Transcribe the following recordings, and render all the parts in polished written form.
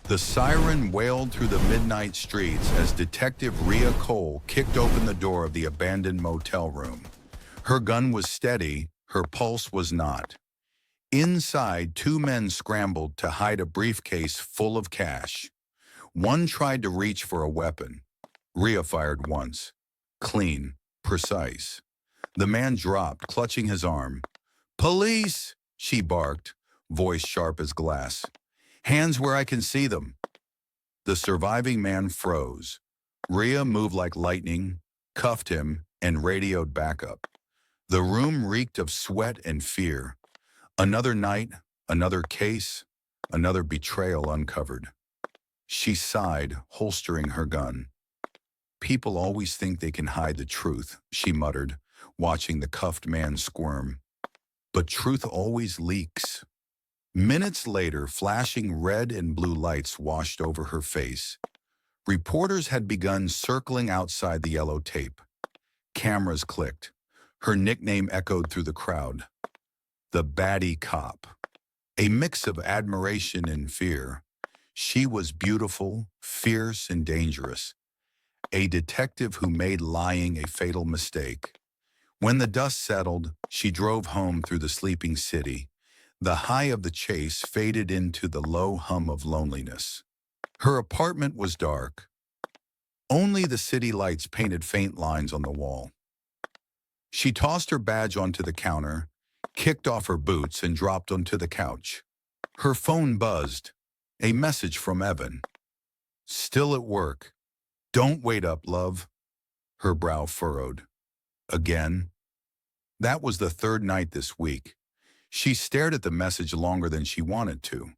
The siren wailed through the midnight streets as Detective Rhea Cole kicked open the door of the abandoned motel room. Her gun was steady, her pulse was not. Inside, two men scrambled to hide a briefcase full of cash. One tried to reach for a weapon. Rhea fired once. Clean, precise. The man dropped, clutching his arm. "Police!" she barked, voice sharp as glass. "Hands where I can see them." The surviving man froze. Rhea moved like lightning, cuffed him, and radioed backup. The room reeked of sweat and fear. Another night, another case, another betrayal uncovered. She sighed, holstering her gun. "People always think they can hide the truth," she muttered, watching the cuffed man squirm. "But truth always leaks." Minutes later, flashing red and blue lights washed over her face. Reporters had begun circling outside the yellow tape. Cameras clicked. Her nickname echoed through the crowd. The baddie cop. A mix of admiration and fear. She was beautiful, fierce, and dangerous. A detective who made lying a fatal mistake. When the dust settled, she drove home through the sleeping city. The high of the chase faded into the low hum of loneliness. Her apartment was dark. Only the city lights painted faint lines on the wall. She tossed her badge onto the counter, kicked off her boots, and dropped onto the couch. Her phone buzzed. A message from Evan. "Still at work. Don't wait up, love." Her brow furrowed. Again? That was the third night this week. She stared at the message longer than she wanted to.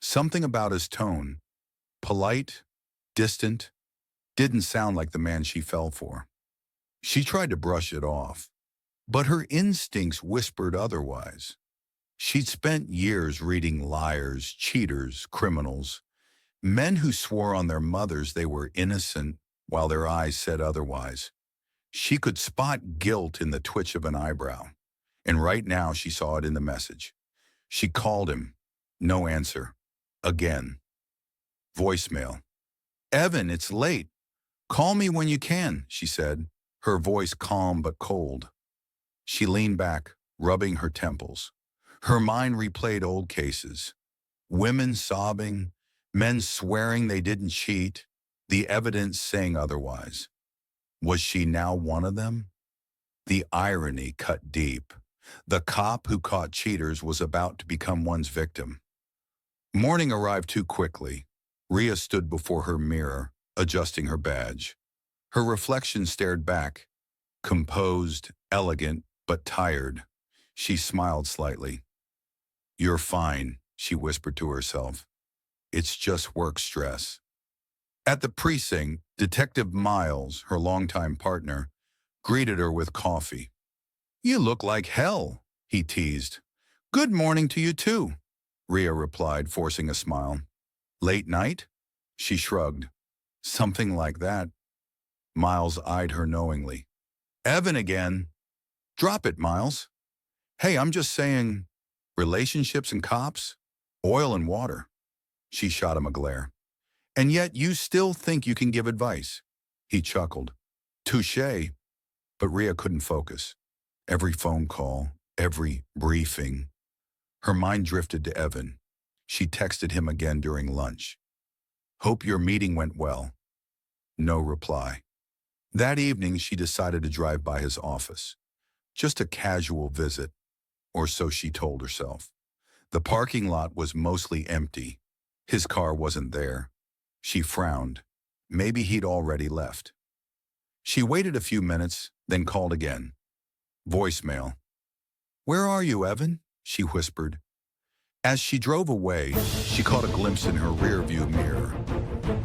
Something about his tone, polite, distant, didn't sound like the man she fell for. She tried to brush it off, but her instincts whispered otherwise. She'd spent years reading liars, cheaters, criminals, men who swore on their mothers they were innocent while their eyes said otherwise. She could spot guilt in the twitch of an eyebrow, and right now she saw it in the message. She called him. No answer. Again. Voicemail. "Evan, it's late. Call me when you can," she said, her voice calm but cold. She leaned back, rubbing her temples. Her mind replayed old cases. Women sobbing, men swearing they didn't cheat, the evidence saying otherwise. Was she now one of them? The irony cut deep. The cop who caught cheaters was about to become one's victim. Morning arrived too quickly. Rhea stood before her mirror, adjusting her badge. Her reflection stared back, composed, elegant, but tired. She smiled slightly. "You're fine," she whispered to herself. "It's just work stress." At the precinct, Detective Miles, her longtime partner, greeted her with coffee. "You look like hell," he teased. "Good morning to you too," Rhea replied, forcing a smile. "Late night?" She shrugged. "Something like that." Miles eyed her knowingly. "Evan again." "Drop it, Miles." "Hey, I'm just saying, relationships and cops, oil and water." She shot him a glare. "And yet you still think you can give advice." He chuckled. "Touché." But Rhea couldn't focus. Every phone call, every briefing. Her mind drifted to Evan. She texted him again during lunch. "Hope your meeting went well." No reply. That evening, she decided to drive by his office. Just a casual visit, or so she told herself. The parking lot was mostly empty. His car wasn't there. She frowned. Maybe he'd already left. She waited a few minutes, then called again. Voicemail. "Where are you, Evan?" she whispered. As she drove away, she caught a glimpse in her rearview mirror.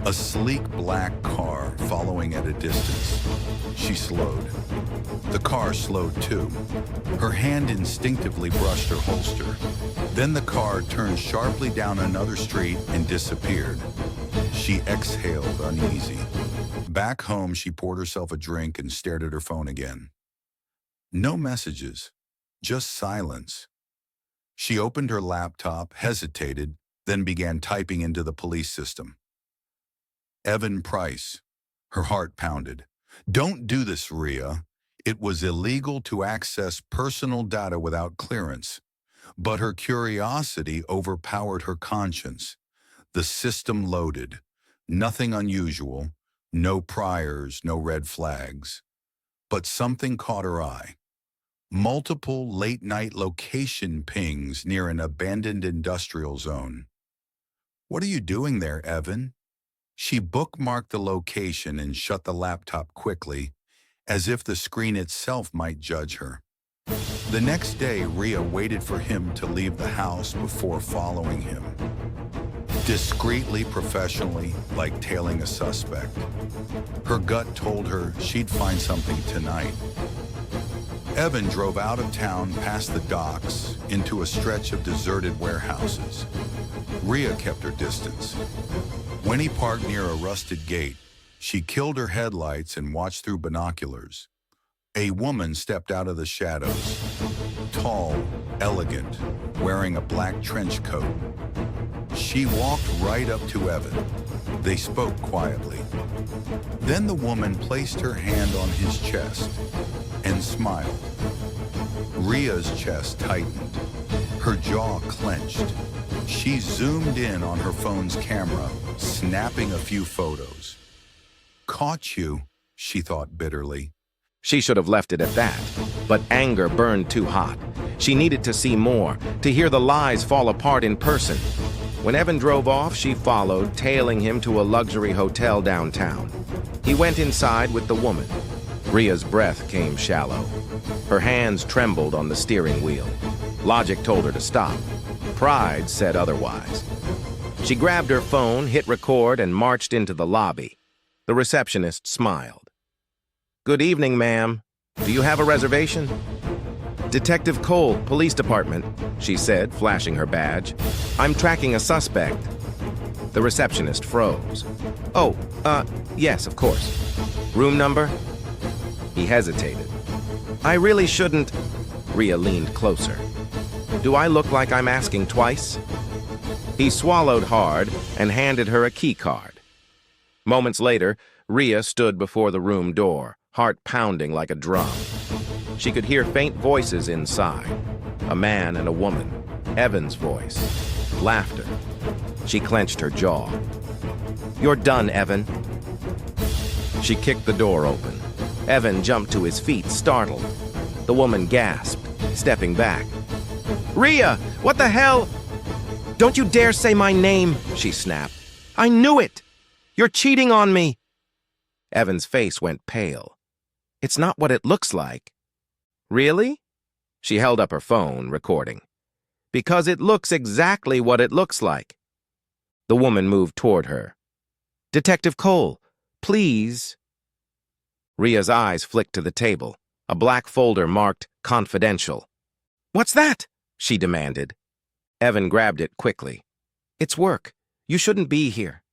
A sleek black car following at a distance. She slowed. The car slowed too. Her hand instinctively brushed her holster. Then the car turned sharply down another street and disappeared. She exhaled, uneasy. Back home, she poured herself a drink and stared at her phone again. No messages, just silence. She opened her laptop, hesitated, then began typing into the police system. Evan Price. Her heart pounded. Don't do this, Rhea. It was illegal to access personal data without clearance. But her curiosity overpowered her conscience. The system loaded. Nothing unusual. No priors, no red flags. But something caught her eye. Multiple late-night location pings near an abandoned industrial zone. What are you doing there, Evan? She bookmarked the location and shut the laptop quickly, as if the screen itself might judge her. The next day, Rhea waited for him to leave the house before following him. Discreetly, professionally, like tailing a suspect. Her gut told her she'd find something tonight. Evan drove out of town past the docks into a stretch of deserted warehouses. Rhea kept her distance. When he parked near a rusted gate, she killed her headlights and watched through binoculars. A woman stepped out of the shadows, tall, elegant, wearing a black trench coat. She walked right up to Evan. They spoke quietly. Then the woman placed her hand on his chest and smiled. Rhea's chest tightened. Her jaw clenched. She zoomed in on her phone's camera, snapping a few photos. Caught you, she thought bitterly. She should have left it at that, but anger burned too hot. She needed to see more, to hear the lies fall apart in person. When Evan drove off, she followed, tailing him to a luxury hotel downtown. He went inside with the woman. Rhea's breath came shallow. Her hands trembled on the steering wheel. Logic told her to stop. Pride said otherwise. She grabbed her phone, hit record, and marched into the lobby. The receptionist smiled. "Good evening, ma'am. Do you have a reservation?" "Detective Cole, Police Department," she said, flashing her badge. "I'm tracking a suspect." The receptionist froze. "Oh, yes, of course. Room number?" He hesitated. "I really shouldn't." Rhea leaned closer. "Do I look like I'm asking twice?" He swallowed hard and handed her a key card. Moments later, Rhea stood before the room door, heart pounding like a drum. She could hear faint voices inside. A man and a woman. Evan's voice. Laughter. She clenched her jaw. "You're done, Evan." She kicked the door open. Evan jumped to his feet, startled. The woman gasped, stepping back. "Rhea, what the hell?" "Don't you dare say my name," she snapped. "I knew it! You're cheating on me!" Evan's face went pale. "It's not what it looks like." "Really?" She held up her phone, recording. "Because it looks exactly what it looks like." The woman moved toward her. "Detective Cole, please." Rhea's eyes flicked to the table, a black folder marked Confidential. "What's that?" she demanded. Evan grabbed it quickly. "It's work. You shouldn't be here."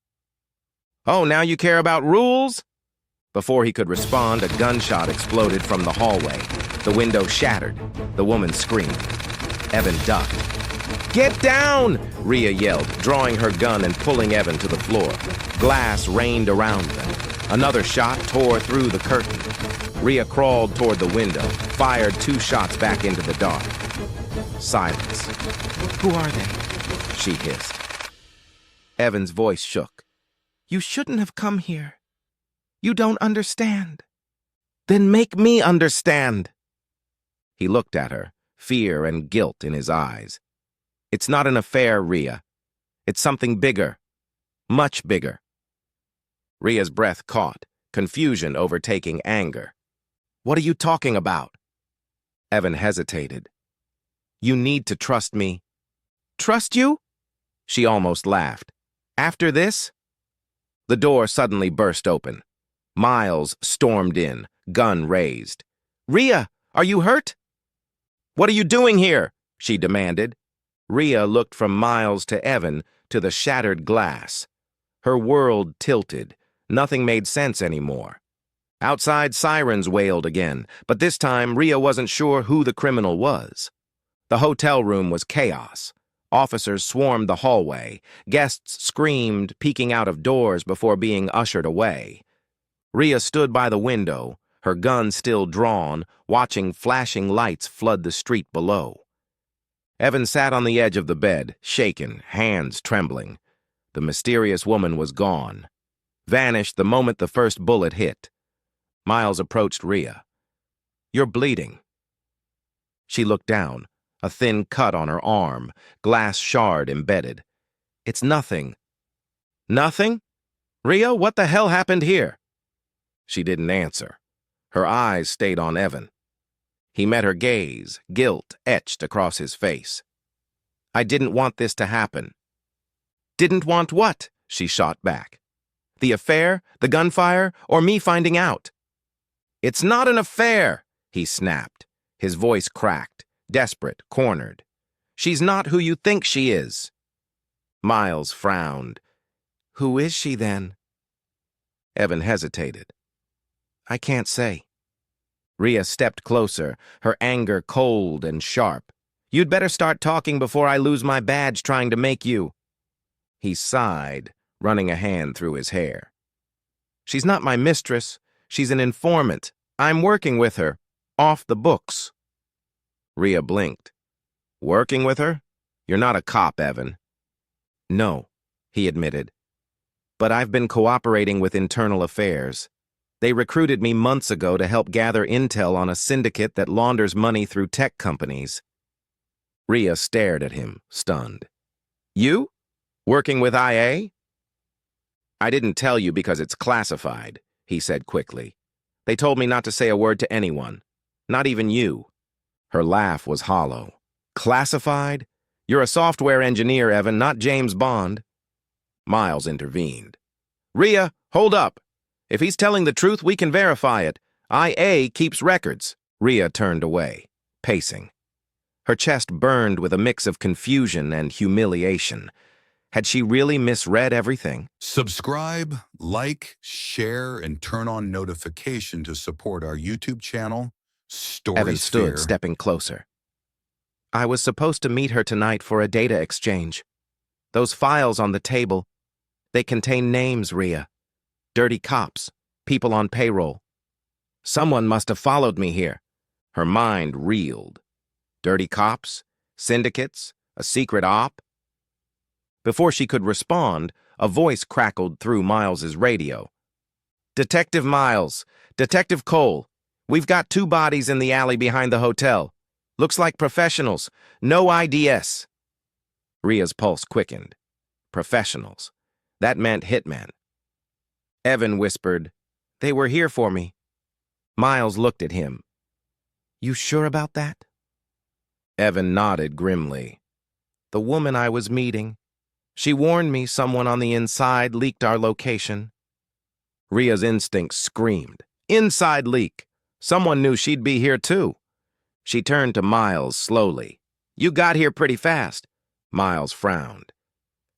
"Oh, now you care about rules?" Before he could respond, a gunshot exploded from the hallway. The window shattered. The woman screamed. Evan ducked. "Get down!" Rhea yelled, drawing her gun and pulling Evan to the floor. Glass rained around them. Another shot tore through the curtain. Rhea crawled toward the window, fired 2 shots back into the dark. Silence. "Who are they?" she hissed. Evan's voice shook. "You shouldn't have come here. You don't understand." "Then make me understand." He looked at her, fear and guilt in his eyes. "It's not an affair, Rhea. It's something bigger. Much bigger." Rhea's breath caught, confusion overtaking anger. "What are you talking about?" Evan hesitated. "You need to trust me." "Trust you?" She almost laughed. "After this?" The door suddenly burst open. Miles stormed in, gun raised. "Rhea, are you hurt?" "What are you doing here?" she demanded. Rhea looked from Miles to Evan to the shattered glass. Her world tilted. Nothing made sense anymore. Outside, sirens wailed again, but this time Rhea wasn't sure who the criminal was. The hotel room was chaos. Officers swarmed the hallway. Guests screamed, peeking out of doors before being ushered away. Rhea stood by the window, her gun still drawn, watching flashing lights flood the street below. Evan sat on the edge of the bed, shaken, hands trembling. The mysterious woman was gone, vanished the moment the first bullet hit. Miles approached Rhea. "You're bleeding." She looked down, a thin cut on her arm, glass shard embedded. "It's nothing." "Nothing? Rhea, what the hell happened here?" She didn't answer. Her eyes stayed on Evan. He met her gaze, guilt etched across his face. "I didn't want this to happen." "Didn't want what?" she shot back. "The affair, the gunfire, or me finding out?" "It's not an affair," he snapped. His voice cracked, desperate, cornered. "She's not who you think she is." Miles frowned. "Who is she then?" Evan hesitated. "I can't say." Rhea stepped closer, her anger cold and sharp. "You'd better start talking before I lose my badge trying to make you." He sighed, running a hand through his hair. "She's not my mistress. She's an informant. I'm working with her. Off the books." Rhea blinked. "Working with her? You're not a cop, Evan." "No," he admitted. "But I've been cooperating with internal affairs. They recruited me months ago to help gather intel on a syndicate that launders money through tech companies." Rhea stared at him, stunned. "You? Working with IA?" "I didn't tell you because it's classified," he said quickly. "They told me not to say a word to anyone, not even you." Her laugh was hollow. "Classified? You're a software engineer, Evan, not James Bond." Miles intervened. "Rhea, hold up. If he's telling the truth, we can verify it. IA keeps records." Rhea turned away, pacing. Her chest burned with a mix of confusion and humiliation. Had she really misread everything? Subscribe, like, share, and turn on notification to support our YouTube channel, Evan stood, StorySphere. stepping closer. "I was supposed to meet her tonight for a data exchange. Those files on the table, they contain names, Rhea. Dirty cops, people on payroll. Someone must have followed me here." Her mind reeled. Dirty cops? Syndicates? A secret op? Before she could respond, a voice crackled through Miles's radio. "Detective Miles, Detective Cole, we've got 2 bodies in the alley behind the hotel. Looks like professionals. No IDS." Rhea's pulse quickened. Professionals. That meant hitmen. Evan whispered, "They were here for me." Miles looked at him. "You sure about that?" Evan nodded grimly. "The woman I was meeting. She warned me someone on the inside leaked our location." Rhea's instinct screamed. "Inside leak! Someone knew she'd be here too." She turned to Miles slowly. "You got here pretty fast." Miles frowned.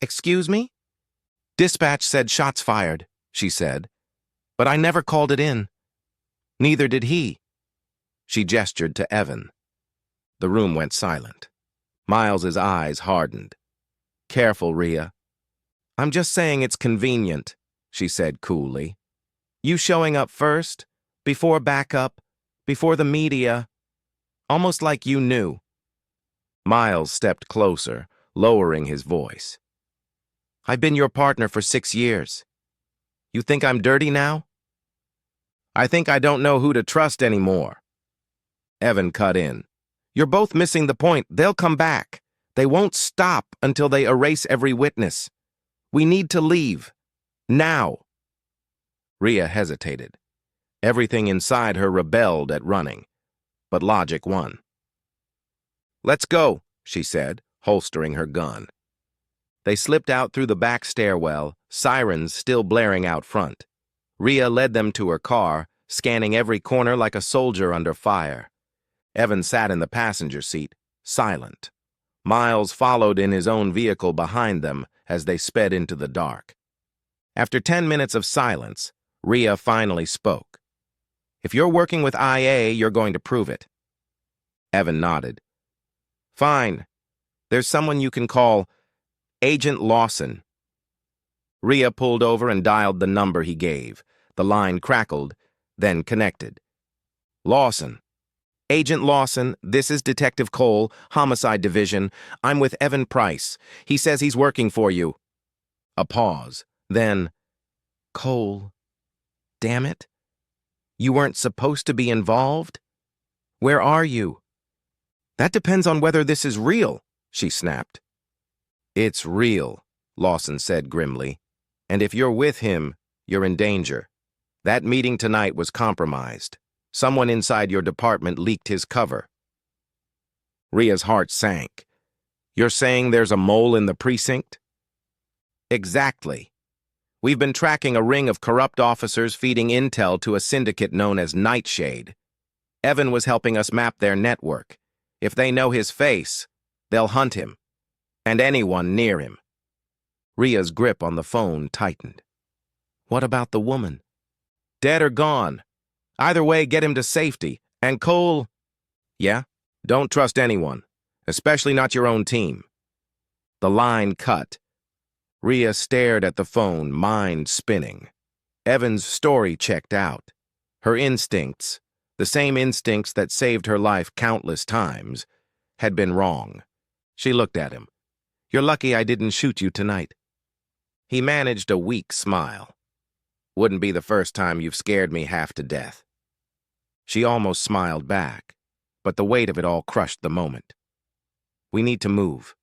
"Excuse me?" "Dispatch said shots fired," she said. "But I never called it in. Neither did he." She gestured to Evan. The room went silent. Miles's eyes hardened. "Careful, Rhea." "I'm just saying it's convenient," she said coolly. "You showing up first, before backup, before the media, almost like you knew." Miles stepped closer, lowering his voice. "I've been your partner for 6 years. You think I'm dirty now?" "I think I don't know who to trust anymore." Evan cut in. "You're both missing the point. They'll come back. They won't stop until they erase every witness. We need to leave. Now." Rhea hesitated. Everything inside her rebelled at running, but logic won. "Let's go," she said, holstering her gun. They slipped out through the back stairwell, sirens still blaring out front. Rhea led them to her car, scanning every corner like a soldier under fire. Evan sat in the passenger seat, silent. Miles followed in his own vehicle behind them as they sped into the dark. After 10 minutes of silence, Rhea finally spoke. "If you're working with IA, you're going to prove it." Evan nodded. "Fine. There's someone you can call Agent Lawson. Rhea pulled over and dialed the number he gave. The line crackled, then connected. Lawson. Agent Lawson, this is Detective Cole, Homicide Division. I'm with Evan Price. He says he's working for you. A pause. Then, Cole. Damn it. You weren't supposed to be involved? Where are you? That depends on whether this is real, she snapped. It's real, Lawson said grimly. And if you're with him, you're in danger. That meeting tonight was compromised. Someone inside your department leaked his cover. Rhea's heart sank. You're saying there's a mole in the precinct? Exactly. We've been tracking a ring of corrupt officers feeding intel to a syndicate known as Nightshade. Evan was helping us map their network. If they know his face, they'll hunt him, and anyone near him. Rhea's grip on the phone tightened. What about the woman? Dead or gone? Either way, get him to safety. And Cole... Yeah? Don't trust anyone, especially not your own team. The line cut. Rhea stared at the phone, mind spinning. Evan's story checked out. Her instincts, the same instincts that saved her life countless times, had been wrong. She looked at him. You're lucky I didn't shoot you tonight. He managed a weak smile. Wouldn't be the first time you've scared me half to death. She almost smiled back, but the weight of it all crushed the moment. We need to move.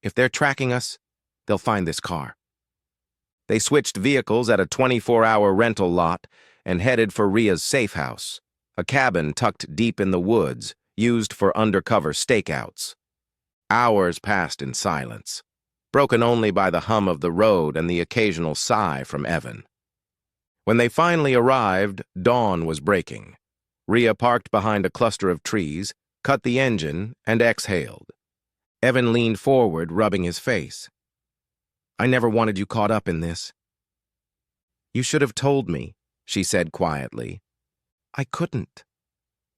If they're tracking us, they'll find this car. They switched vehicles at a 24-hour rental lot and headed for Rhea's safe house, a cabin tucked deep in the woods, used for undercover stakeouts. Hours passed in silence, broken only by the hum of the road and the occasional sigh from Evan. When they finally arrived, dawn was breaking. Rhea parked behind a cluster of trees, cut the engine, and exhaled. Evan leaned forward, rubbing his face. I never wanted you caught up in this. You should have told me, she said quietly. I couldn't.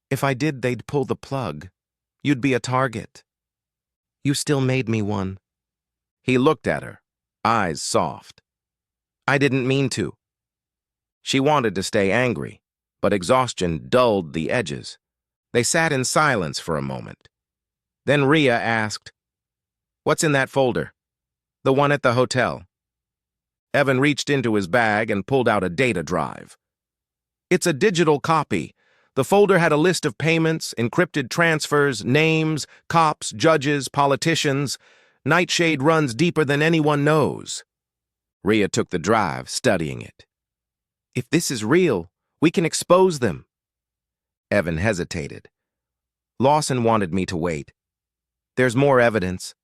If I did, they'd pull the plug. You'd be a target. You still made me one. He looked at her, eyes soft. I didn't mean to. She wanted to stay angry, but exhaustion dulled the edges. They sat in silence for a moment. Then Rhea asked, What's in that folder? The one at the hotel. Evan reached into his bag and pulled out a data drive. It's a digital copy. The folder had a list of payments, encrypted transfers, names, cops, judges, politicians. Nightshade runs deeper than anyone knows. Rhea took the drive, studying it. If this is real, we can expose them. Evan hesitated. Lawson wanted me to wait. There's more evidence.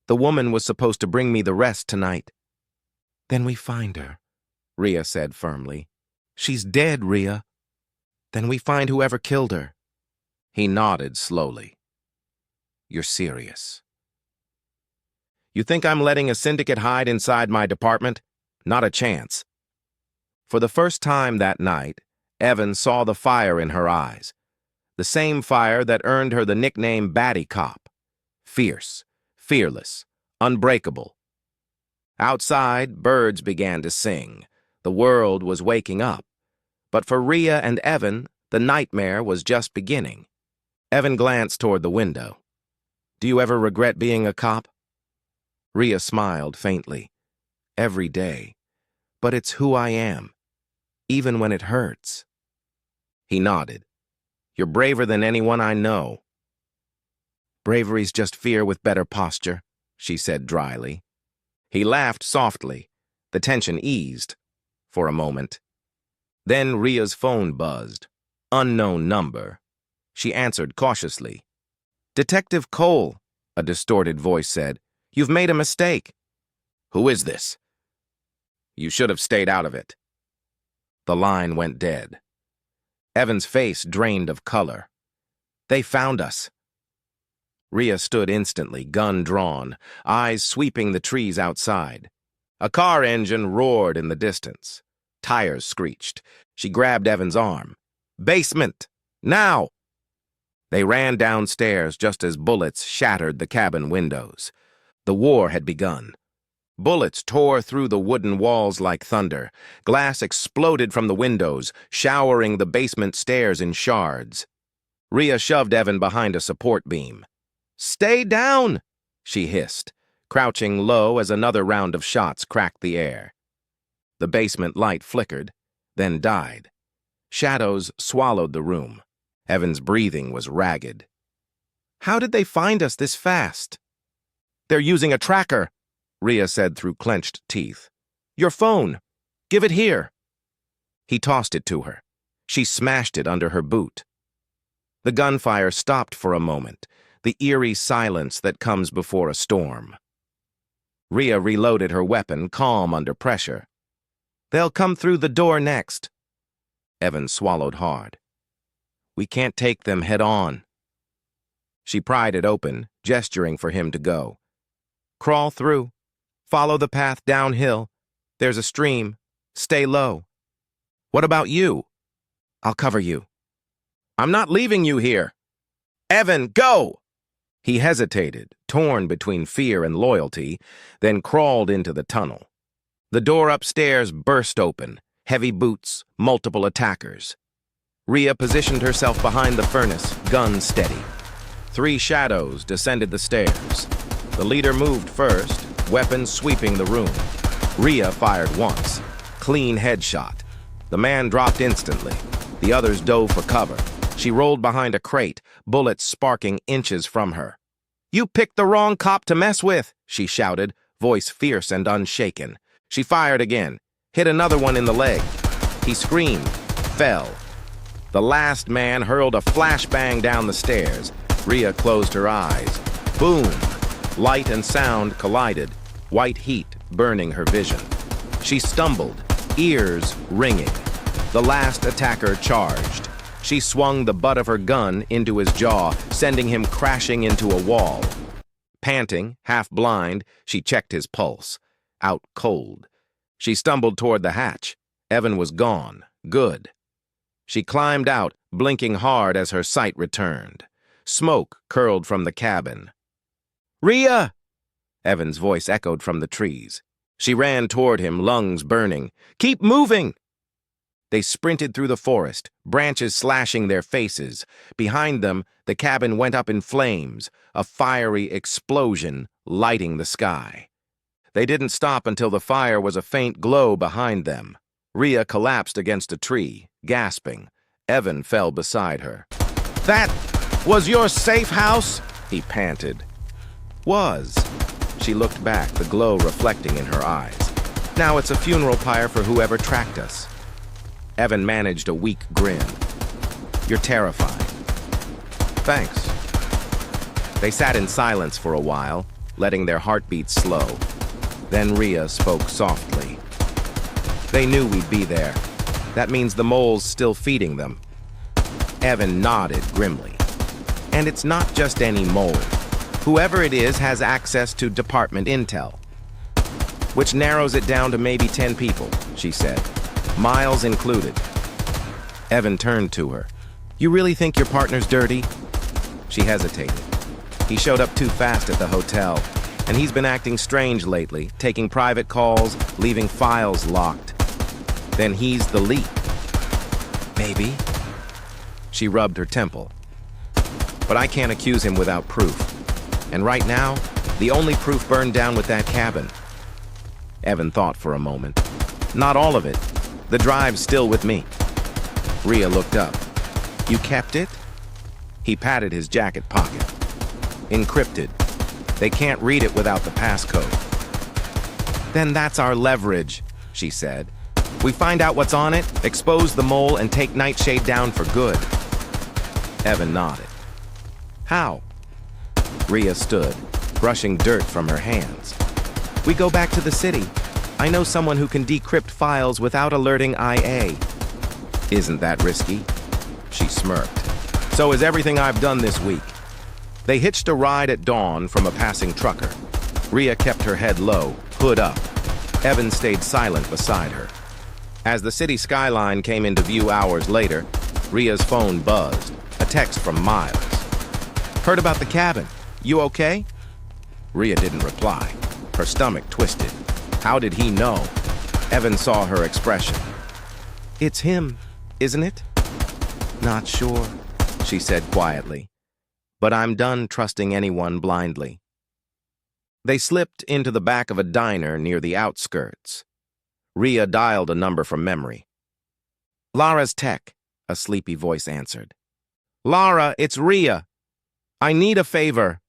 The woman was supposed to bring me the rest tonight. Then we find her, Rhea said firmly. She's dead, Rhea. Then we find whoever killed her. He nodded slowly. You're serious. You think I'm letting a syndicate hide inside my department? Not a chance. For the first time that night, Evan saw the fire in her eyes. The same fire that earned her the nickname Batty Cop. Fierce, fearless, unbreakable. Outside, birds began to sing. The world was waking up. But for Rhea and Evan, the nightmare was just beginning. Evan glanced toward the window. Do you ever regret being a cop? Rhea smiled faintly. Every day. But it's who I am. Even when it hurts. He nodded. You're braver than anyone I know. Bravery's just fear with better posture, she said dryly. He laughed softly. The tension eased. For a moment. Then Rhea's phone buzzed. Unknown number. She answered cautiously. Detective Cole, a distorted voice said. You've made a mistake. Who is this? You should have stayed out of it. The line went dead. Evan's face drained of color. They found us. Rhea stood instantly, gun drawn, eyes sweeping the trees outside. A car engine roared in the distance. Tires screeched. She grabbed Evan's arm. Basement! Now! They ran downstairs just as bullets shattered the cabin windows. The war had begun. Bullets tore through the wooden walls like thunder. Glass exploded from the windows, showering the basement stairs in shards. Rhea shoved Evan behind a support beam. "Stay down!" she hissed, crouching low as another round of shots cracked the air. The basement light flickered, then died. Shadows swallowed the room. Evan's breathing was ragged. "How did they find us this fast?" "They're using a tracker," Rhea said through clenched teeth. "Your phone. Give it here." He tossed it to her. She smashed it under her boot. The gunfire stopped for a moment, the eerie silence that comes before a storm. Rhea reloaded her weapon, calm under pressure. "They'll come through the door next." Evan swallowed hard. "We can't take them head on." She pried it open, gesturing for him to go. "Crawl through. Follow the path downhill. There's a stream. Stay low." "What about you?" "I'll cover you." "I'm not leaving you here." "Evan, go!" He hesitated, torn between fear and loyalty, then crawled into the tunnel. The door upstairs burst open, heavy boots, multiple attackers. Rhea positioned herself behind the furnace, gun steady. 3 shadows descended the stairs. The leader moved first, weapons sweeping the room. Rhea fired once. Clean headshot. The man dropped instantly. The others dove for cover. She rolled behind a crate, bullets sparking inches from her. "You picked the wrong cop to mess with," she shouted, voice fierce and unshaken. She fired again, hit another one in the leg. He screamed, fell. The last man hurled a flashbang down the stairs. Rhea closed her eyes. Boom! Light and sound collided, white heat burning her vision. She stumbled, ears ringing. The last attacker charged. She swung the butt of her gun into his jaw, sending him crashing into a wall. Panting, half blind, she checked his pulse. Out cold. She stumbled toward the hatch. Evan was gone. Good. She climbed out, blinking hard as her sight returned. Smoke curled from the cabin. "Rhea!" Evan's voice echoed from the trees. She ran toward him, lungs burning. "Keep moving!" They sprinted through the forest, branches slashing their faces. Behind them, the cabin went up in flames, a fiery explosion lighting the sky. They didn't stop until the fire was a faint glow behind them. Rhea collapsed against a tree, gasping. Evan fell beside her. "That was your safe house?" he panted. "Was." She looked back, the glow reflecting in her eyes. "Now it's a funeral pyre for whoever tracked us." Evan managed a weak grin. "You're terrifying." "Thanks." They sat in silence for a while, letting their heartbeats slow. Then Rhea spoke softly. "They knew we'd be there. That means the mole's still feeding them." Evan nodded grimly. "And it's not just any mole. Whoever it is has access to department intel." "Which narrows it down to maybe 10 people," she said. "Miles included." Evan turned to her. "You really think your partner's dirty?" She hesitated. "He showed up too fast at the hotel, and he's been acting strange lately, taking private calls, leaving files locked. Then he's the leak." "Maybe." She rubbed her temple. "But I can't accuse him without proof. And right now, the only proof burned down with that cabin." Evan thought for a moment. "Not all of it. The drive's still with me." Rhea looked up. "You kept it?" He patted his jacket pocket. "Encrypted. They can't read it without the passcode." "Then that's our leverage," she said. "We find out what's on it, expose the mole, and take Nightshade down for good." Evan nodded. "How?" Rhea stood, brushing dirt from her hands. "We go back to the city. I know someone who can decrypt files without alerting IA." "Isn't that risky?" She smirked. "So is everything I've done this week." They hitched a ride at dawn from a passing trucker. Rhea kept her head low, hood up. Evan stayed silent beside her. As the city skyline came into view hours later, Rhea's phone buzzed, a text from Miles. "Heard about the cabin. You okay?" Rhea didn't reply. Her stomach twisted. How did he know? Evan saw her expression. "It's him, isn't it?" "Not sure," she said quietly. "But I'm done trusting anyone blindly." They slipped into the back of a diner near the outskirts. Rhea dialed a number from memory. "Lara's Tech," a sleepy voice answered. "Lara, it's Rhea. I need a favor."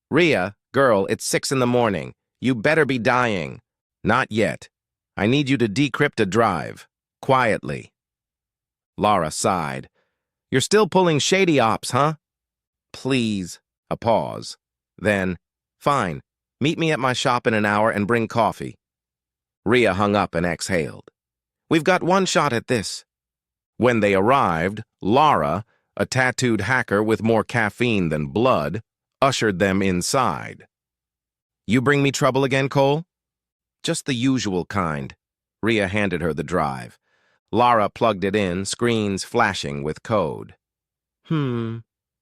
"Rhea, girl, it's 6 in the morning. You better be dying." "Not yet. I need you to decrypt a drive. Quietly." Lara sighed. "You're still pulling shady ops, huh?" "Please." A pause. Then, "Fine. Meet me at my shop in an hour and bring coffee." Rhea hung up and exhaled. "We've got one shot at this." When they arrived, Lara, a tattooed hacker with more caffeine than blood, ushered them inside. "You bring me trouble again, Cole?" "Just the usual kind." Rhea handed her the drive. Lara plugged it in, screens flashing with code.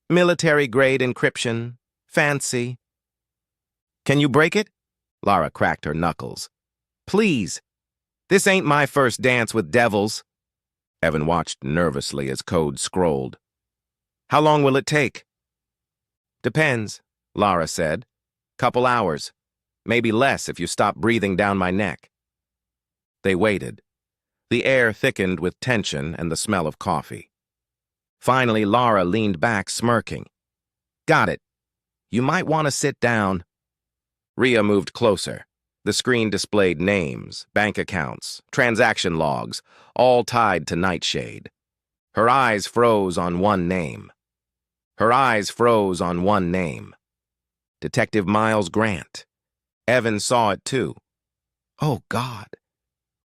Military-grade encryption. Fancy." "Can you break it?" Lara cracked her knuckles. "Please. This ain't my first dance with devils." Evan watched nervously as code scrolled. "How long will it take?" "Depends," Lara said. "Couple hours. Maybe less if you stop breathing down my neck." They waited. The air thickened with tension and the smell of coffee. Finally, Lara leaned back, smirking. "Got it. You might want to sit down." Rhea moved closer. The screen displayed names, bank accounts, transaction logs, all tied to Nightshade. Her eyes froze on one name. Detective Miles Grant. Evan saw it too. Oh, God.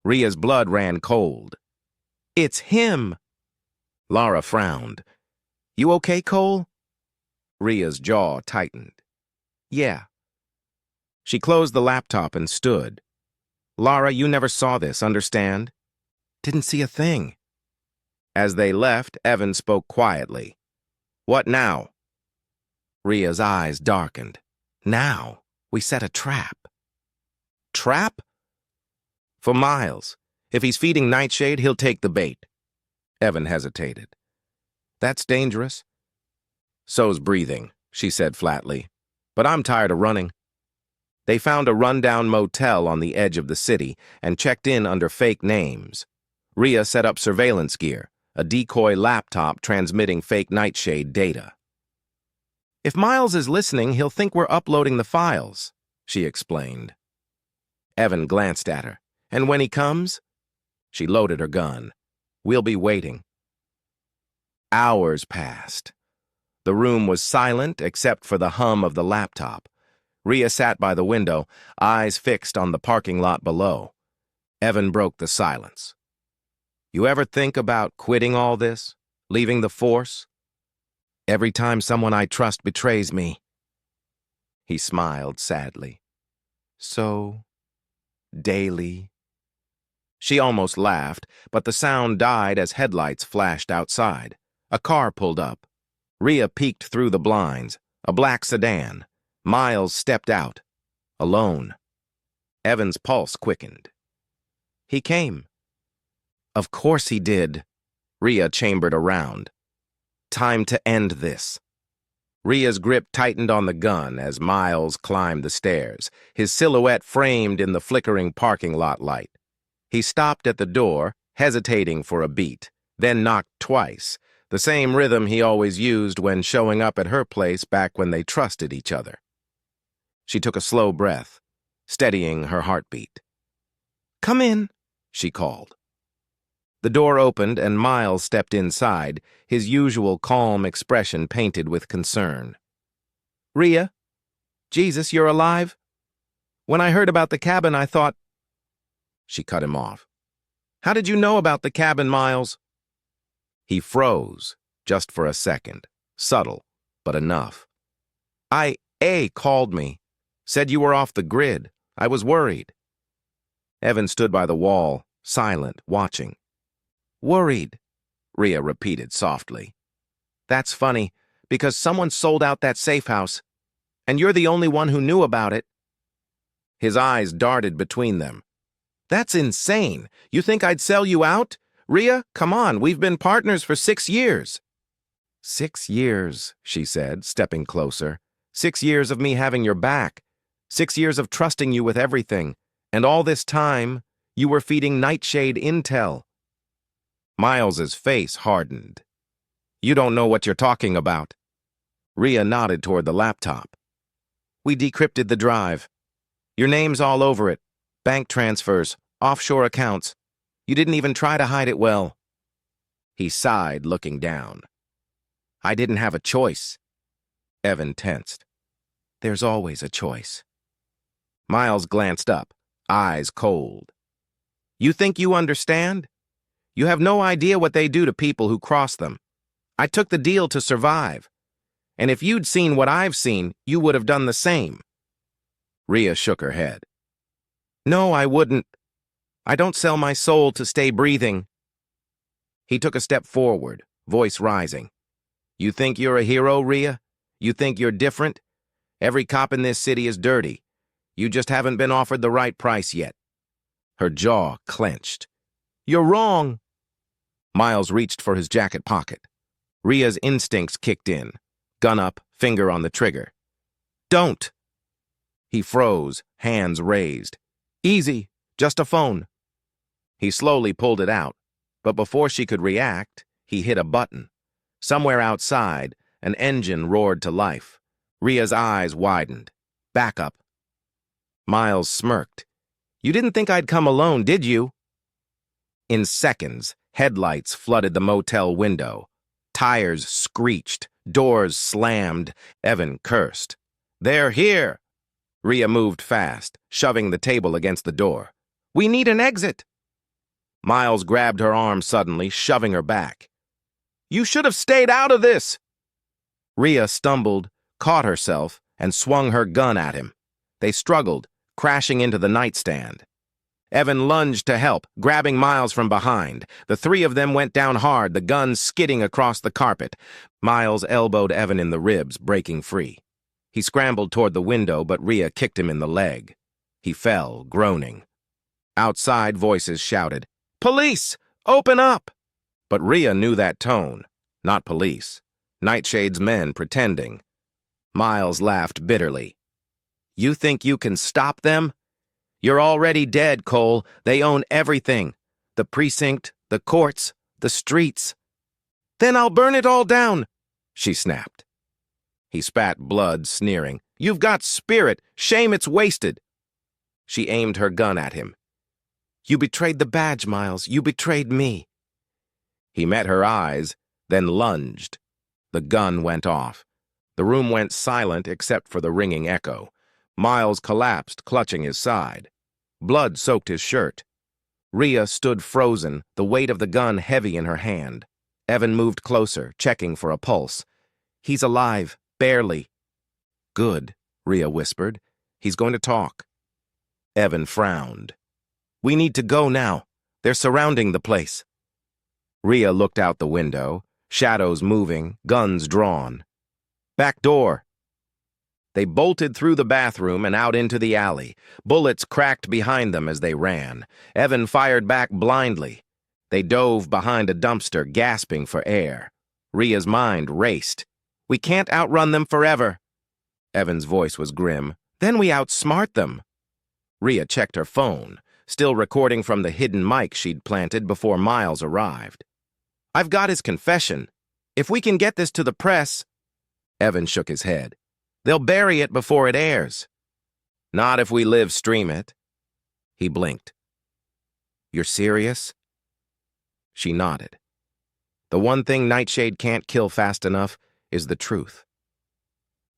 Rhea's blood ran cold. "It's him!" Lara frowned. "You okay, Cole?" Rhea's jaw tightened. "Yeah." She closed the laptop and stood. "Lara, you never saw this, understand?" "Didn't see a thing." As they left, Evan spoke quietly. "What now?" Rhea's eyes darkened. "Now, we set a trap." "Trap?" "For Miles. If he's feeding Nightshade, he'll take the bait." Evan hesitated. "That's dangerous." "So's breathing," she said flatly. "But I'm tired of running." They found a rundown motel on the edge of the city and checked in under fake names. Rhea set up surveillance gear, a decoy laptop transmitting fake Nightshade data. "If Miles is listening, he'll think we're uploading the files," she explained. Evan glanced at her. "And when he comes?" She loaded her gun. "We'll be waiting." Hours passed. The room was silent except for the hum of the laptop. Rhea sat by the window, eyes fixed on the parking lot below. Evan broke the silence. "You ever think about quitting all this? Leaving the force?" "Every time someone I trust betrays me." He smiled sadly. "So, daily?" She almost laughed, but the sound died as headlights flashed outside. A car pulled up. Rhea peeked through the blinds. A black sedan. Miles stepped out. Alone. Evan's pulse quickened. "He came." "Of course he did." Rhea chambered around. "Time to end this." Rhea's grip tightened on the gun as Miles climbed the stairs, his silhouette framed in the flickering parking lot light. He stopped at the door, hesitating for a beat, then knocked twice, the same rhythm he always used when showing up at her place back when they trusted each other. She took a slow breath, steadying her heartbeat. "Come in," she called. The door opened and Miles stepped inside, his usual calm expression painted with concern. "Rhea? Jesus, you're alive? When I heard about the cabin, I thought—" She cut him off. "How did you know about the cabin, Miles?" He froze, just for a second, subtle, but enough. A called me, said you were off the grid. I was worried." Evan stood by the wall, silent, watching. "Worried," Rhea repeated softly. "That's funny, because someone sold out that safe house." And you're the only one who knew about it. His eyes darted between them. That's insane. You think I'd sell you out? Rhea, come on, we've been partners for 6 years. 6 years, she said, stepping closer. 6 years of me having your back. 6 years of trusting you with everything. And all this time, you were feeding Nightshade intel. Miles's face hardened. You don't know what you're talking about. Rhea nodded toward the laptop. We decrypted the drive. Your name's all over it. Bank transfers, offshore accounts. You didn't even try to hide it well. He sighed, looking down. I didn't have a choice. Evan tensed. There's always a choice. Miles glanced up, eyes cold. You think you understand? You have no idea what they do to people who cross them. I took the deal to survive. And if you'd seen what I've seen, you would have done the same. Rhea shook her head. No, I wouldn't. I don't sell my soul to stay breathing. He took a step forward, voice rising. You think you're a hero, Rhea? You think you're different? Every cop in this city is dirty. You just haven't been offered the right price yet. Her jaw clenched. You're wrong. Miles reached for his jacket pocket. Rhea's instincts kicked in. Gun up, finger on the trigger. Don't. He froze, hands raised. Easy, just a phone. He slowly pulled it out, but before she could react, he hit a button. Somewhere outside, an engine roared to life. Rhea's eyes widened. Back up. Miles smirked. You didn't think I'd come alone, did you? In seconds, headlights flooded the motel window. Tires screeched, doors slammed. Evan cursed. They're here! Rhea moved fast, shoving the table against the door. We need an exit! Miles grabbed her arm suddenly, shoving her back. You should have stayed out of this! Rhea stumbled, caught herself, and swung her gun at him. They struggled, crashing into the nightstand. Evan lunged to help, grabbing Miles from behind. The three of them went down hard, the gun skidding across the carpet. Miles elbowed Evan in the ribs, breaking free. He scrambled toward the window, but Rhea kicked him in the leg. He fell, groaning. Outside, voices shouted, Police! Open up! But Rhea knew that tone. Not police. Nightshade's men pretending. Miles laughed bitterly. You think you can stop them? You're already dead, Cole. They own everything. The precinct, the courts, the streets. Then I'll burn it all down, she snapped. He spat blood, sneering. You've got spirit. Shame it's wasted. She aimed her gun at him. You betrayed the badge, Miles. You betrayed me. He met her eyes, then lunged. The gun went off. The room went silent except for the ringing echo. Miles collapsed, clutching his side. Blood soaked his shirt. Rhea stood frozen, the weight of the gun heavy in her hand. Evan moved closer, checking for a pulse. He's alive, barely. Good, Rhea whispered. He's going to talk. Evan frowned. We need to go now. They're surrounding the place. Rhea looked out the window, shadows moving, guns drawn. Back door. They bolted through the bathroom and out into the alley. Bullets cracked behind them as they ran. Evan fired back blindly. They dove behind a dumpster, gasping for air. Rhea's mind raced. We can't outrun them forever. Evan's voice was grim. Then we outsmart them. Rhea checked her phone, still recording from the hidden mic she'd planted before Miles arrived. I've got his confession. If we can get this to the press... Evan shook his head. They'll bury it before it airs. Not if we live stream it. He blinked. You're serious? She nodded. The one thing Nightshade can't kill fast enough is the truth.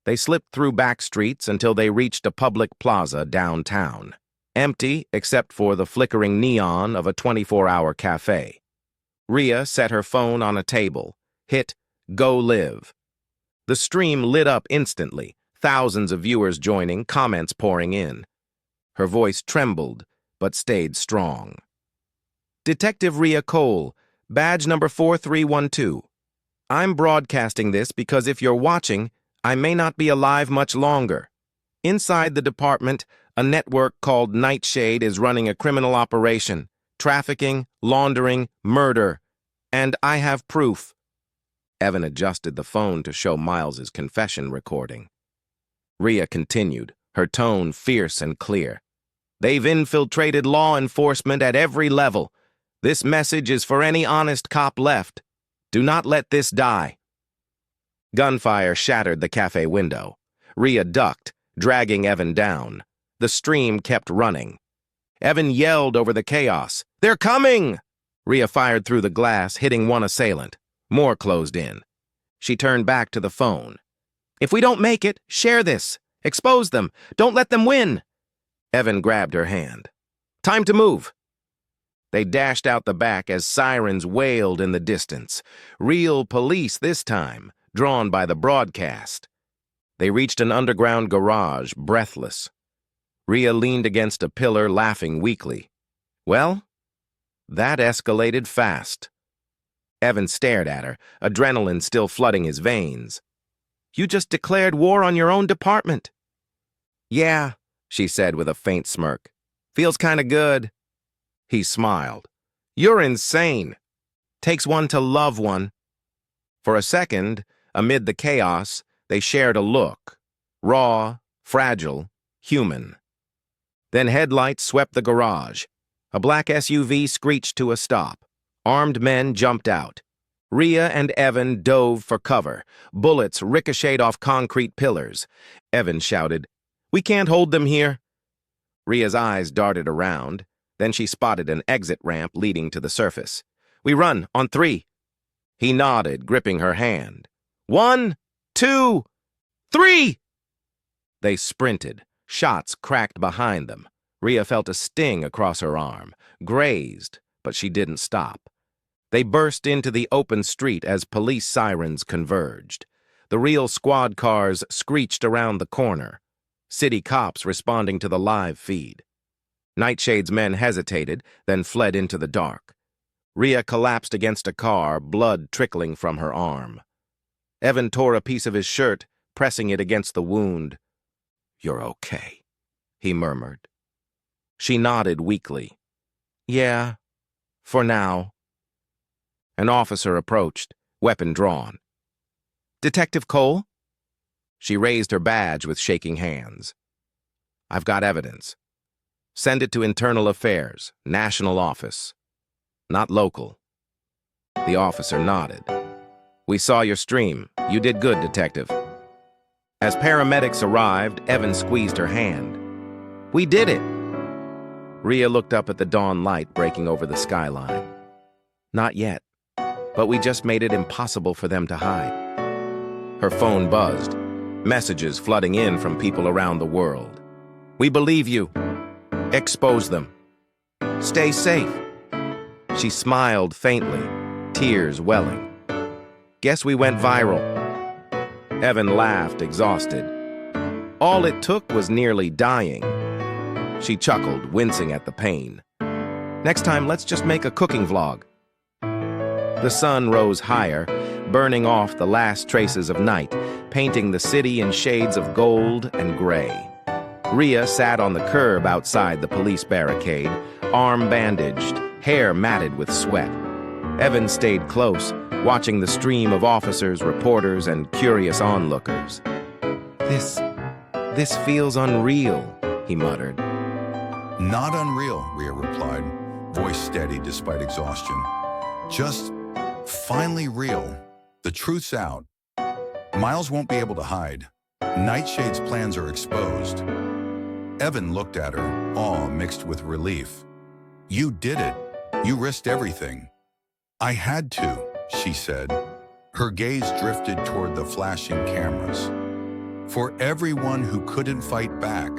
They slipped through back streets until they reached a public plaza downtown, empty except for the flickering neon of a 24-hour cafe. Rhea set her phone on a table, hit Go Live. The stream lit up instantly, thousands of viewers joining, comments pouring in. Her voice trembled, but stayed strong. Detective Rhea Cole, badge number 4312. I'm broadcasting this because if you're watching, I may not be alive much longer. Inside the department, a network called Nightshade is running a criminal operation. Trafficking, laundering, murder. And I have proof. Evan adjusted the phone to show Miles's confession recording. Rhea continued, her tone fierce and clear. They've infiltrated law enforcement at every level. This message is for any honest cop left. Do not let this die. Gunfire shattered the cafe window. Rhea ducked, dragging Evan down. The stream kept running. Evan yelled over the chaos. They're coming! Rhea fired through the glass, hitting one assailant. More closed in. She turned back to the phone. If we don't make it, share this. Expose them. Don't let them win. Evan grabbed her hand. Time to move. They dashed out the back as sirens wailed in the distance. Real police this time, drawn by the broadcast. They reached an underground garage, breathless. Rhea leaned against a pillar, laughing weakly. Well, that escalated fast. Evan stared at her, adrenaline still flooding his veins. You just declared war on your own department. Yeah, she said with a faint smirk. Feels kinda good. He smiled. You're insane. Takes one to love one. For a second, amid the chaos, they shared a look. Raw, fragile, human. Then headlights swept the garage. A black SUV screeched to a stop. Armed men jumped out. Rhea and Evan dove for cover. Bullets ricocheted off concrete pillars. Evan shouted, We can't hold them here. Rhea's eyes darted around. Then she spotted an exit ramp leading to the surface. We run on 3. He nodded, gripping her hand. 1, 2, 3! They sprinted. Shots cracked behind them. Rhea felt a sting across her arm. Grazed, but she didn't stop. They burst into the open street as police sirens converged. The real squad cars screeched around the corner. City cops responding to the live feed. Nightshade's men hesitated, then fled into the dark. Rhea collapsed against a car, blood trickling from her arm. Evan tore a piece of his shirt, pressing it against the wound. You're okay, he murmured. She nodded weakly. Yeah, for now. An officer approached, weapon drawn. Detective Cole? She raised her badge with shaking hands. I've got evidence. Send it to Internal Affairs, National Office. Not local. The officer nodded. We saw your stream. You did good, Detective. As paramedics arrived, Evan squeezed her hand. We did it! Rhea looked up at the dawn light breaking over the skyline. Not yet, but we just made it impossible for them to hide. Her phone buzzed, messages flooding in from people around the world. We believe you. Expose them. Stay safe. She smiled faintly, tears welling. Guess we went viral. Evan laughed, exhausted. All it took was nearly dying. She chuckled, wincing at the pain. Next time, let's just make a cooking vlog. The sun rose higher, burning off the last traces of night, painting the city in shades of gold and gray. Rhea sat on the curb outside the police barricade, arm bandaged, hair matted with sweat. Evan stayed close, watching the stream of officers, reporters, and curious onlookers. This feels unreal, he muttered. Not unreal, Rhea replied, voice steady despite exhaustion. Just finally real. The truth's out. Miles won't be able to hide. Nightshade's plans are exposed. Evan looked at her, awe mixed with relief. You did it. You risked everything. I had to, she said. Her gaze drifted toward the flashing cameras. For everyone who couldn't fight back.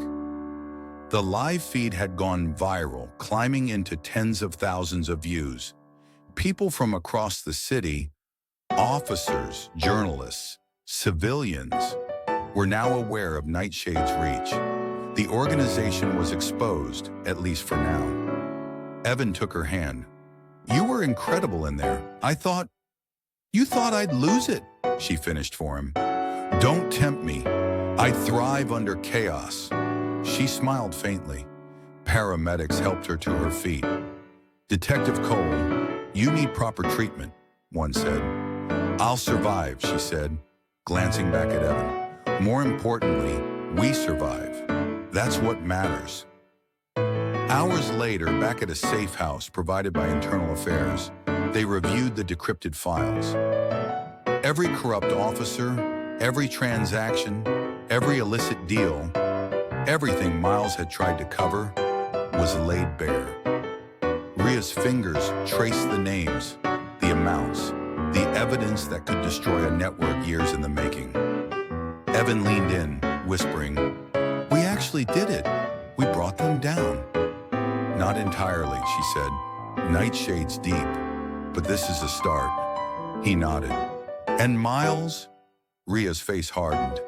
The live feed had gone viral, climbing into tens of thousands of views. People from across the city, officers, journalists, civilians, were now aware of Nightshade's reach. The organization was exposed, at least for now. Evan took her hand. You were incredible in there. You thought I'd lose it, she finished for him. Don't tempt me. I thrive under chaos. She smiled faintly. Paramedics helped her to her feet. Detective Cole, you need proper treatment, one said. I'll survive, she said, glancing back at Evan. More importantly, we survive. That's what matters. Hours later, back at a safe house provided by Internal Affairs, they reviewed the decrypted files. Every corrupt officer, every transaction, every illicit deal, everything Miles had tried to cover was laid bare. Rhea's fingers traced the names, the amounts, the evidence that could destroy a network years in the making. Evan leaned in, whispering, "We actually did it. We brought them down." "Not entirely," she said. "Nightshade's deep, but this is a start." He nodded. "And Miles?" Rhea's face hardened.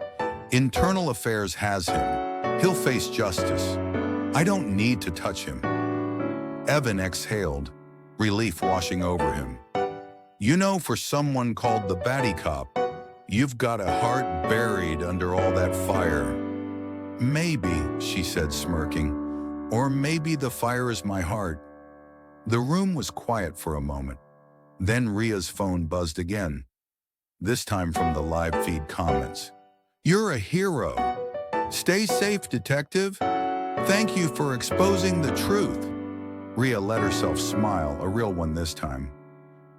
"Internal Affairs has him. He'll face justice. I don't need to touch him." Evan exhaled, relief washing over him. "You know, for someone called the Batty Cop, you've got a heart buried under all that fire." "Maybe," she said, smirking. "Or maybe the fire is my heart." The room was quiet for a moment. Then Rhea's phone buzzed again, this time from the live feed comments. "You're a hero. Stay safe, detective. Thank you for exposing the truth." Rhea let herself smile, a real one this time.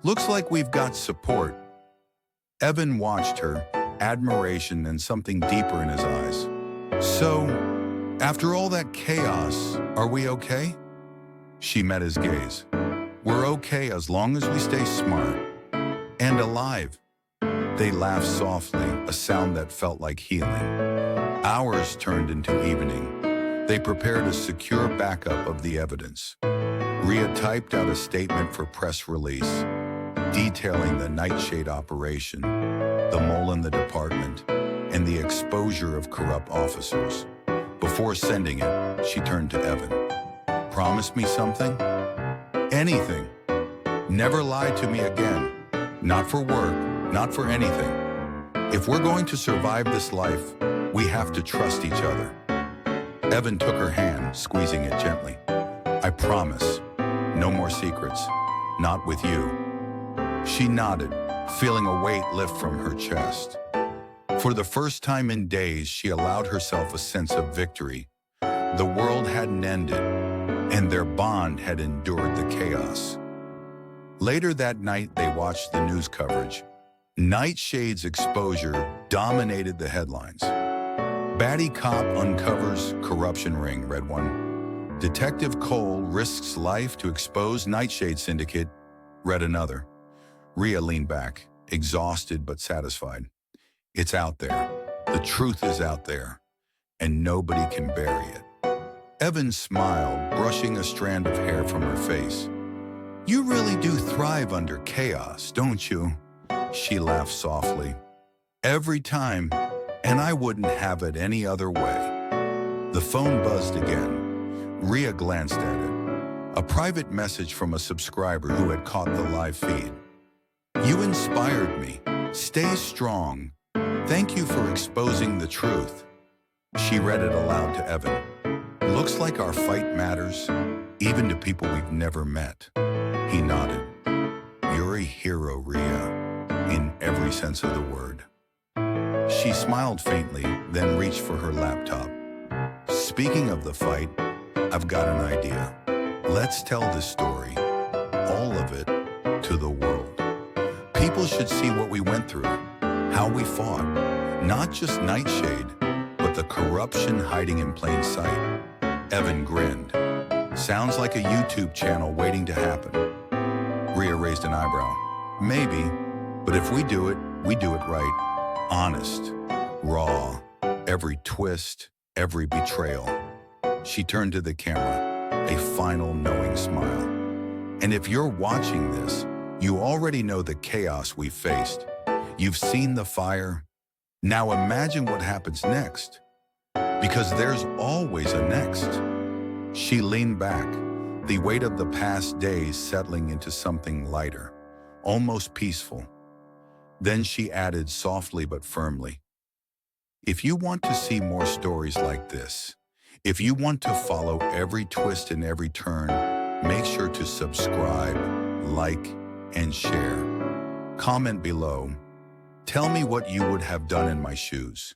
"Looks like we've got support." Evan watched her, admiration and something deeper in his eyes. "So, after all that chaos, are we okay?" She met his gaze. "We're okay as long as we stay smart. And alive." They laughed softly, a sound that felt like healing. Hours turned into evening. They prepared a secure backup of the evidence. Rhea typed out a statement for press release, detailing the Nightshade operation, the mole in the department, and the exposure of corrupt officers. Before sending it, she turned to Evan. "Promise me something?" "Anything. Never lie to me again. Not for work, not for anything. If we're going to survive this life, we have to trust each other." Evan took her hand, squeezing it gently. "I promise. No more secrets. Not with you." She nodded, feeling a weight lift from her chest. For the first time in days, she allowed herself a sense of victory. The world hadn't ended, and their bond had endured the chaos. Later that night, they watched the news coverage. Nightshade's exposure dominated the headlines. "Batty Cop uncovers corruption ring," read one. "Detective Cole risks life to expose Nightshade syndicate," read another. Rhea leaned back, exhausted but satisfied. It's out there. The truth is out there, and nobody can bury it. Evan smiled, brushing a strand of hair from her face. "You really do thrive under chaos, don't you?" She laughed softly. "Every time, and I wouldn't have it any other way." The phone buzzed again. Rhea glanced at it. A private message from a subscriber who had caught the live feed. "You inspired me. Stay strong. Thank you for exposing the truth." She read it aloud to Evan. "Looks like our fight matters, even to people we've never met." He nodded. "You're a hero, Rhea, in every sense of the word." She smiled faintly, then reached for her laptop. "Speaking of the fight, I've got an idea. Let's tell this story, all of it, to the world. People should see what we went through, how we fought, not just Nightshade, but the corruption hiding in plain sight." Evan grinned. "Sounds like a YouTube channel waiting to happen." Rhea raised an eyebrow. "Maybe, but if we do it right. Honest, raw, every twist, every betrayal." She turned to the camera, a final knowing smile. "And if you're watching this, you already know the chaos we faced. You've seen the fire. Now imagine what happens next. Because there's always a next." She leaned back, the weight of the past days settling into something lighter, almost peaceful. Then she added softly but firmly, If you want to see more stories like this, if you want to follow every twist and every turn, make sure to subscribe, like, and share. Comment below. Tell me what you would have done in my shoes.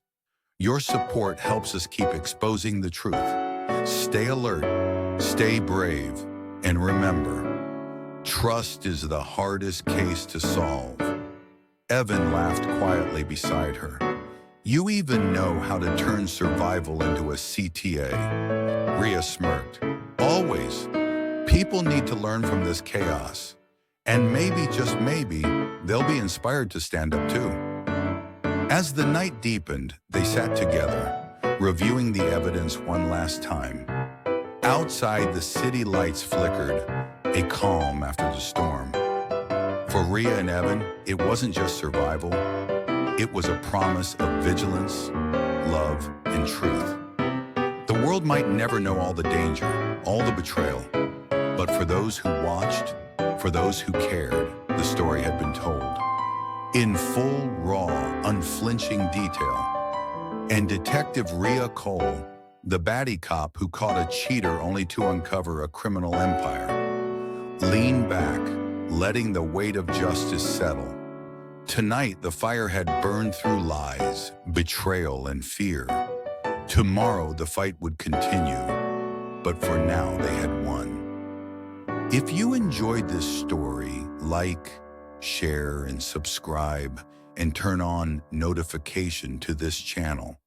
Your support helps us keep exposing the truth. Stay alert, stay brave, and remember, trust is the hardest case to solve. Evan laughed quietly beside her. You even know how to turn survival into a CTA. Rhea smirked. Always. People need to learn from this chaos. And maybe, just maybe, they'll be inspired to stand up too. As the night deepened, they sat together, reviewing the evidence one last time. Outside, the city lights flickered, a calm after the storm. For Rhea and Evan, it wasn't just survival. It was a promise of vigilance, love, and truth. The world might never know all the danger, all the betrayal, but for those who watched, for those who cared, the story had been told. In full, raw, unflinching detail. And Detective Rhea Cole, the baddie cop who caught a cheater only to uncover a criminal empire, leaned back, letting the weight of justice settle. Tonight, the fire had burned through lies, betrayal, and fear. Tomorrow, the fight would continue, but for now, they had won. If you enjoyed this story, like, share, and subscribe, and turn on notification to this channel.